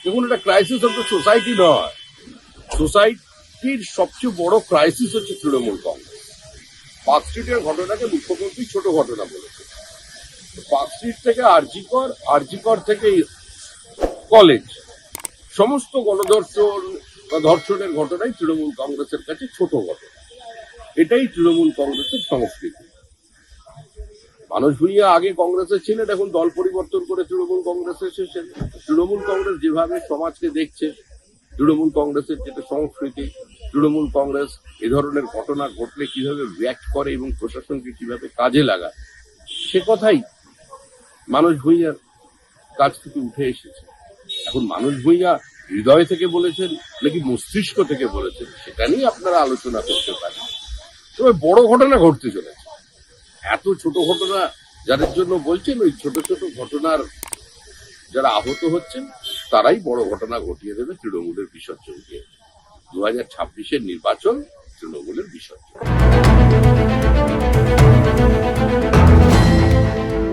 দেখুন, এটা crisis of the society নয়, সোসাইটির সবচেয়ে বড় ক্রাইসিস হচ্ছে তৃণমূল কংগ্রেস। পার্কস্ট্রিটের ঘটনাকে মুখ্যমন্ত্রী ছোট ঘটনা বলেছে। পার্কস্ট্রিট থেকে আরজিকর থেকে কলেজ, সমস্ত গণধর্ষণ বা ধর্ষণের ঘটনাই তৃণমূল কংগ্রেসের কাছে ছোট ঘটনা। এটাই তৃণমূল কংগ্রেসের সংস্কৃতি। মানুষ ভূঁইয়া আগে কংগ্রেসে ছিলেন, এখন দল পরিবর্তন করে তৃণমূল কংগ্রেসে এসেছেন। তৃণমূল কংগ্রেস যেভাবে সমাজকে দেখছে, তৃণমূল কংগ্রেসের যেটা সংস্কৃতি, তৃণমূল কংগ্রেস এ ধরনের ঘটনা ঘটলে কিভাবে রিঅ্যাক্ট করে এবং প্রশাসনকে কিভাবে কাজে লাগায়, সে কথাই মানুষ ভূঁইয়ার কাছ থেকে উঠে এসেছে। এখন মানুষ ভূঁইয়া হৃদয় থেকে বলেছেন নাকি মস্তিষ্ক থেকে বলেছেন, সেটা নিয়ে আপনারা আলোচনা করতে পারেন। তবে বড় ঘটনা ঘটতে চলেছে। এত ছোট ঘটনা যাদের জন্য বলছেন, ওই ছোট ছোট ঘটনার যারা আহত হচ্ছেন তারাই বড় ঘটনা ঘটিয়ে দেবে তৃণমূলের বিসর্জনকে। 2026-এর নির্বাচন তৃণমূলের বিসর্জন।